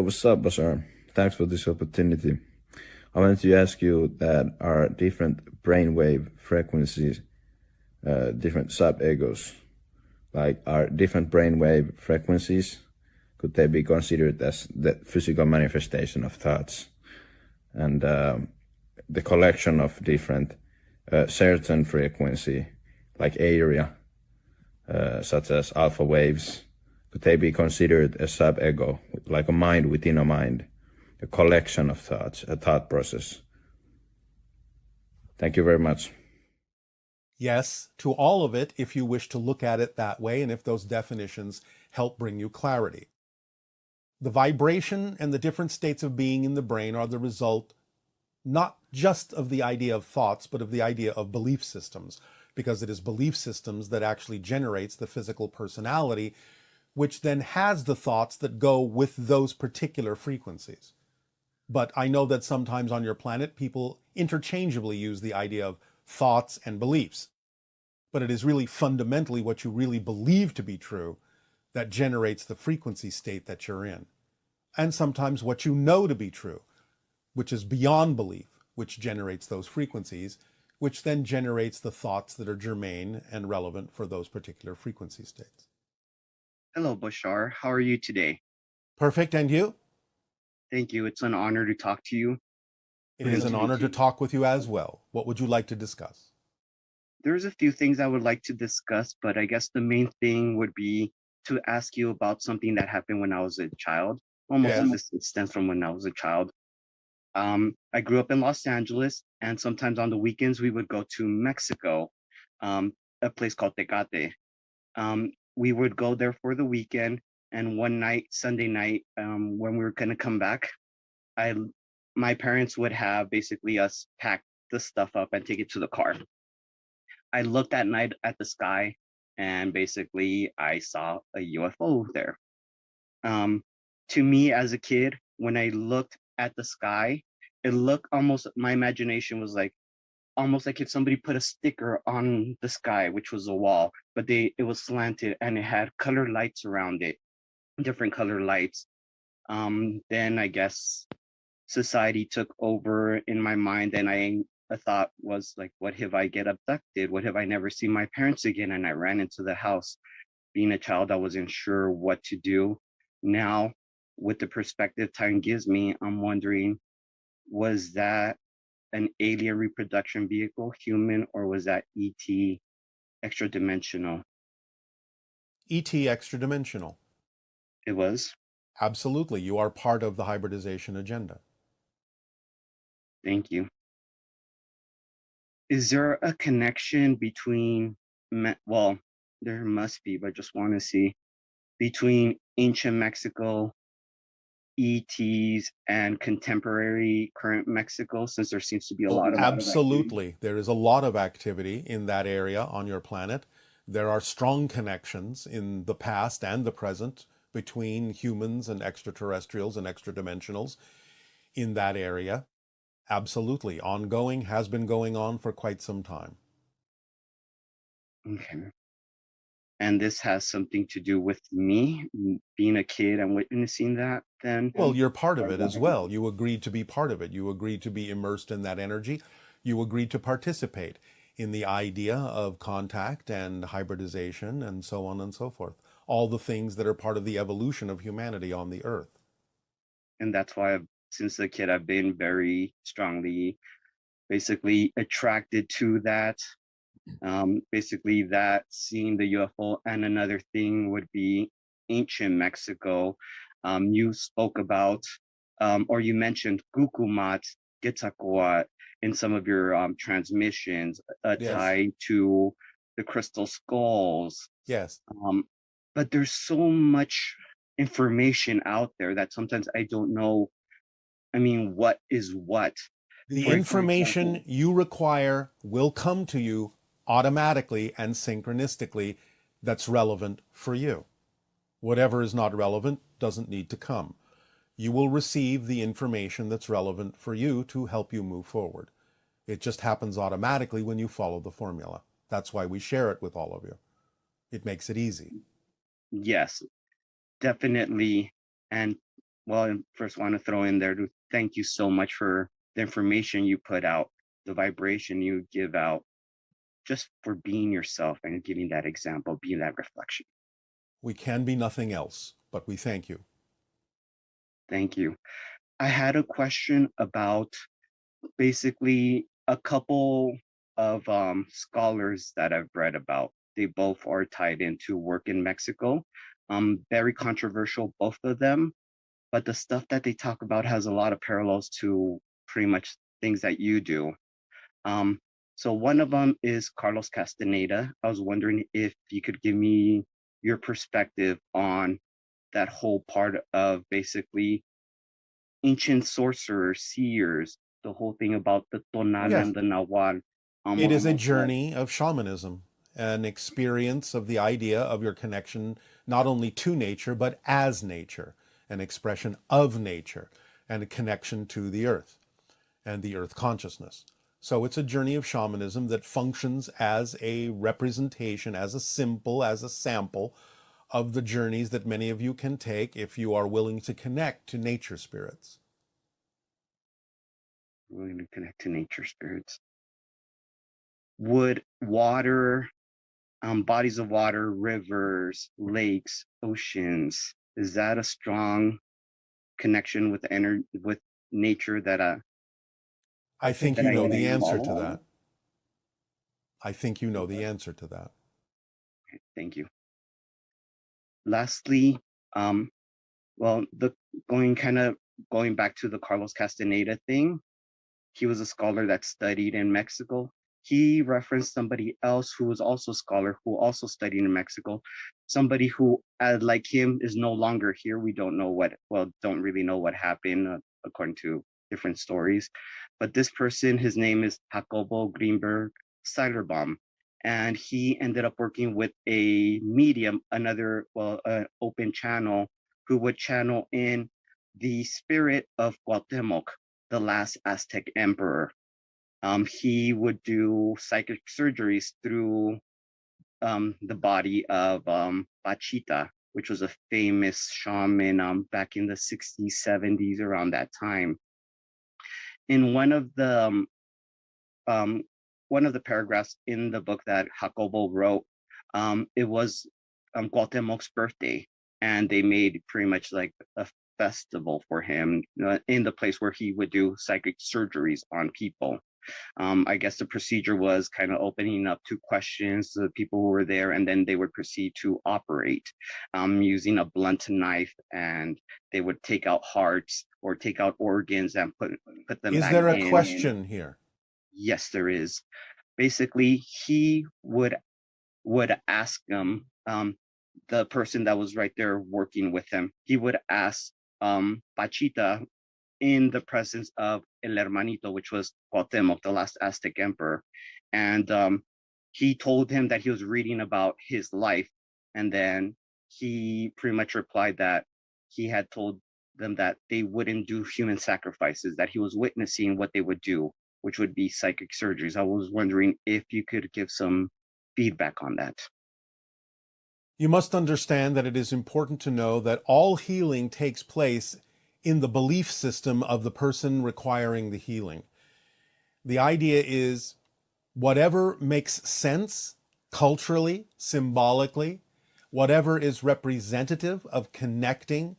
What's up, Bashar? Thanks for this opportunity. I wanted to ask you that are different brainwave frequencies, different sub-egos, like are different brainwave frequencies, could they be considered as the physical manifestation of thoughts? And the collection of different certain frequency, like area, such as alpha waves, could they be considered a sub-ego, like a mind within a mind, a collection of thoughts, a thought process? Thank you very much. Yes, to all of it, if you wish to look at it that way, and if those definitions help bring you clarity. The vibration and the different states of being in the brain are the result not just of the idea of thoughts, but of the idea of belief systems, because it is belief systems that actually generates the physical personality, which then has the thoughts that go with those particular frequencies. But I know that sometimes on your planet, people interchangeably use the idea of thoughts and beliefs. But it is really fundamentally what you really believe to be true that generates the frequency state that you're in. And sometimes what you know to be true, which is beyond belief, which generates those frequencies, which then generates the thoughts that are germane and relevant for those particular frequency states. Hello, Bashar. How are you today? Perfect. And you? Thank you. It's an honor to talk to you. It is an honor to talk with you as well. What would you like to discuss? There's a few things I would like to discuss, but I guess the main thing would be to ask you about something that happened when I was a child. Almost Yes. this stems from when I was a child. I grew up in Los Angeles, and sometimes on the weekends we would go to Mexico, a place called Tecate. We would go there for the weekend, and one night, Sunday night, when we were gonna come back, I my parents would have basically us pack the stuff up and take it to the car. I looked that night at the sky, and basically I saw a UFO there. Um, to me as a kid, when I looked at the sky, it looked almost, my imagination was like almost like if somebody put a sticker on the sky, which was a wall, but it was slanted and it had colored lights around it, different color lights. Then I guess society took over in my mind, and a thought was like, what if I get abducted? What if I never see my parents again? And I ran into the house. Being a child, I wasn't sure what to do. Now, with the perspective time gives me, I'm wondering, was that an alien reproduction vehicle, human, or was that ET extra dimensional? ET extra dimensional. It was. Absolutely. You are part of the hybridization agenda. Thank you. Is there a connection between, well, there must be, but just want to see, between ancient Mexico, ETs, and contemporary current Mexico, since there seems to be a Oh, lot of absolutely. There is a lot of activity in that area on your planet. There are strong connections in the past and the present between humans and extraterrestrials and extra dimensionals in that area. Absolutely. Ongoing, has been going on for quite some time. Okay. And this has something to do with me being a kid and witnessing that then? Well, you're part of it as well. You agreed to be part of it. You agreed to be immersed in that energy. You agreed to participate in the idea of contact and hybridization and so on and so forth. All the things that are part of the evolution of humanity on the earth. And that's why since a kid, I've been very strongly basically attracted to that. Basically that seeing the UFO. And another thing would be ancient Mexico. You spoke about, or you mentioned Gukumat, Quetzalcoatl in some of your transmissions, Yes. tied to the crystal skulls. Yes. But there's so much information out there that sometimes I don't know. I mean, what is what? The For information example, you require will come to you automatically and synchronistically that's relevant for you. Whatever is not relevant doesn't need to come. You will receive the information that's relevant for you to help you move forward. It just happens automatically when you follow the formula. That's why we share it with all of you. It makes it easy. yes, definitely. And well, I first want to throw in there to thank you so much for the information you put out, the vibration you give out, just for being yourself and giving that example, being that reflection. We can be nothing else, but we thank you. Thank you. I had a question about basically a couple of scholars that I've read about. They both are tied into work in Mexico. Very controversial, both of them, but the stuff that they talk about has a lot of parallels to pretty much things that you do. Um, so one of them is Carlos Castaneda. I was wondering if you could give me your perspective on that whole part of basically ancient sorcerers, seers, the whole thing about the tonal Yes, and the nahual. it is a Almost like, journey of shamanism, an experience of the idea of your connection not only to nature, but as nature, an expression of nature, and a connection to the earth and the earth consciousness. So it's a journey of shamanism that functions as a representation, as a symbol, as a sample of the journeys that many of you can take if you are willing to connect to nature spirits. we're going to connect to nature spirits. Would water, bodies of water, rivers, lakes, oceans, is that a strong connection with with nature that I think that you I know the can answer to follow? that. I think you know the answer to that. Thank you. Lastly, well, the going back to the Carlos Castaneda thing, he was a scholar that studied in Mexico. He referenced somebody else who was also a scholar who also studied in Mexico. Somebody who, like him, is no longer here. We don't know don't really know what happened according to different stories. But this person, his name is Jacobo Greenberg Seilerbaum, and he ended up working with a medium, an open channel, who would channel in the spirit of Cuauhtemoc, the last Aztec emperor. He would do psychic surgeries through the body of Bachita, which was a famous shaman back in the 60s, 70s, around that time. In um, one of the paragraphs in the book that Jacobo wrote, it was Cuauhtemoc's birthday, and they made pretty much like a festival for him in the place where he would do psychic surgeries on people. I guess the procedure was kind of opening up to questions to the people who were there, and then they would proceed to operate using a blunt knife, and they would take out hearts or take out organs and put them Is back there a in. question here? Yes, there is. Basically, he would ask the person that was right there working with him. He would ask Pachita in the presence of El Hermanito, which was Cuauhtemoc, the last Aztec emperor. And he told him that he was reading about his life. And then he pretty much replied that he had told them that they wouldn't do human sacrifices, that he was witnessing what they would do, which would be psychic surgeries. I was wondering if you could give some feedback on that. You must understand that it is important to know that all healing takes place in the belief system of the person requiring the healing. The idea is whatever makes sense culturally, symbolically, whatever is representative of connecting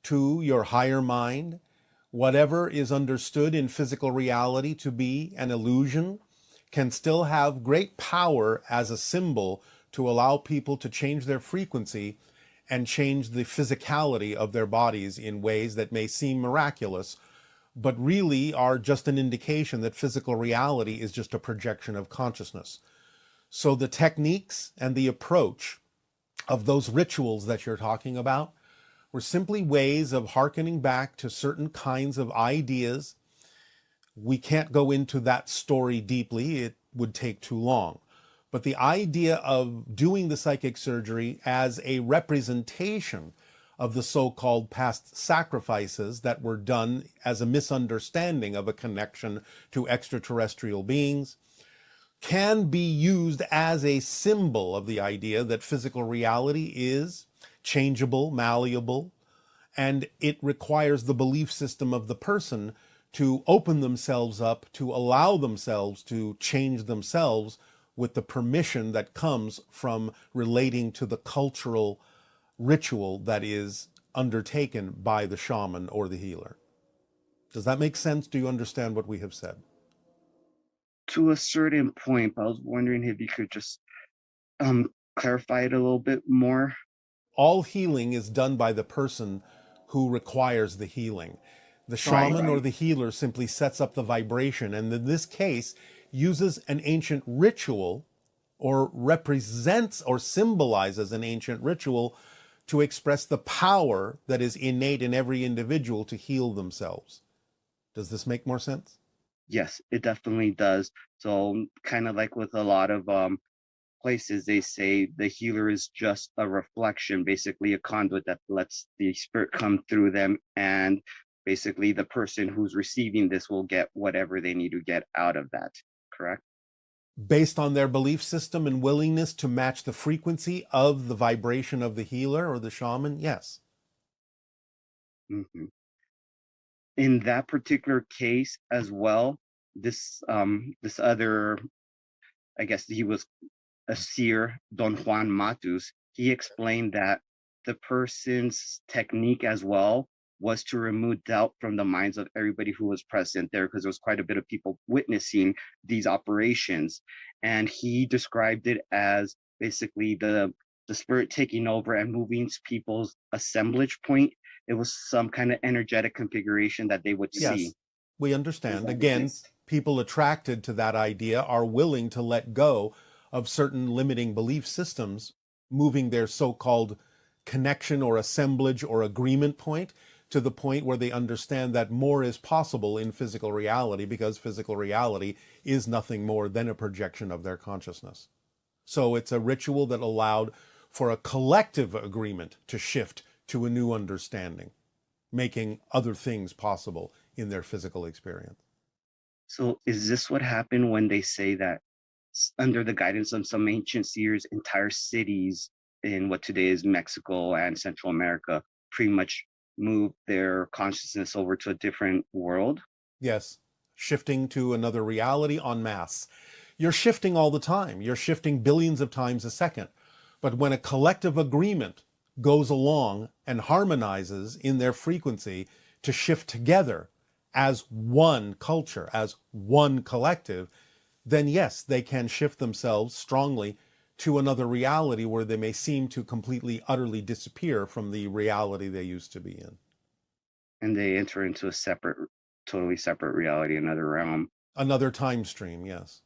to your higher mind, whatever is understood in physical reality to be an illusion, can still have great power as a symbol to allow people to change their frequency and change the physicality of their bodies in ways that may seem miraculous, but really are just an indication that physical reality is just a projection of consciousness. So the techniques and the approach of those rituals that you're talking about were simply ways of hearkening back to certain kinds of ideas. We can't go into that story deeply, it would take too long. But the idea of doing the psychic surgery as a representation of the so-called past sacrifices that were done as a misunderstanding of a connection to extraterrestrial beings can be used as a symbol of the idea that physical reality is changeable, malleable, And it requires the belief system of the person to open themselves up, to allow themselves to change themselves with the permission that comes from relating to the cultural ritual that is undertaken by the shaman or the healer. Does that make sense? Do you understand what we have said? To a certain point, but I was wondering if you could just clarify it a little bit more. All healing is done by the person who requires the healing. The shaman or the healer simply sets up the vibration, and in this case uses an ancient ritual, or represents or symbolizes an ancient ritual, to express the power that is innate in every individual to heal themselves. Does this make more sense? Yes, it definitely does. So kind of like with a lot of places, they say the healer is just a reflection, basically a conduit that lets the spirit come through them, and basically the person who's receiving this will get whatever they need to get out of that, correct? Based on their belief system and willingness to match the frequency of the vibration of the healer or the shaman, yes. Hmm. In that particular case as well, this other, I guess he was a seer, Don Juan Matus, he explained that the person's technique as well was to remove doubt from the minds of everybody who was present there, because there was quite a bit of people witnessing these operations. And he described it as basically the spirit taking over and moving to people's assemblage point. It was some kind of energetic configuration that they would see. Yes, we understand. Again, people attracted to that idea are willing to let go of certain limiting belief systems, moving their so-called connection or assemblage or agreement point to the point where they understand that more is possible in physical reality, because physical reality is nothing more than a projection of their consciousness. So it's a ritual that allowed for a collective agreement to shift to a new understanding, making other things possible in their physical experience. So is this what happened when they say that under the guidance of some ancient seers, entire cities in what today is Mexico and Central America pretty much moved their consciousness over to a different world? Yes, shifting to another reality en masse. You're shifting all the time. You're shifting billions of times a second. But when a collective agreement goes along and harmonizes in their frequency to shift together as one culture, as one collective, then yes, they can shift themselves strongly to another reality where they may seem to completely, utterly disappear from the reality they used to be in. And they enter into a separate, totally separate reality, another realm. Another time stream, yes.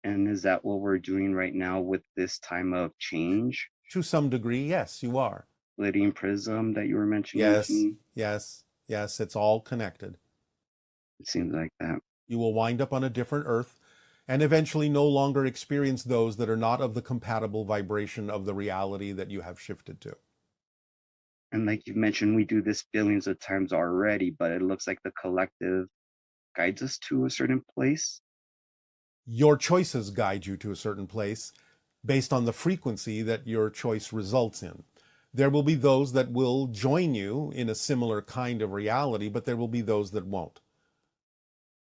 And is that what we're doing right now with this time of change? To some degree, yes, you are. Splitting prism that you were mentioning Yes, to me? yes, it's all connected. It seems like that. You will wind up on a different Earth and eventually no longer experience those that are not of the compatible vibration of the reality that you have shifted to. And like you mentioned, we do this billions of times already, but it looks like the collective guides us to a certain place. Your choices guide you to a certain place based on the frequency that your choice results in. There will be those that will join you in a similar kind of reality, but there will be those that won't.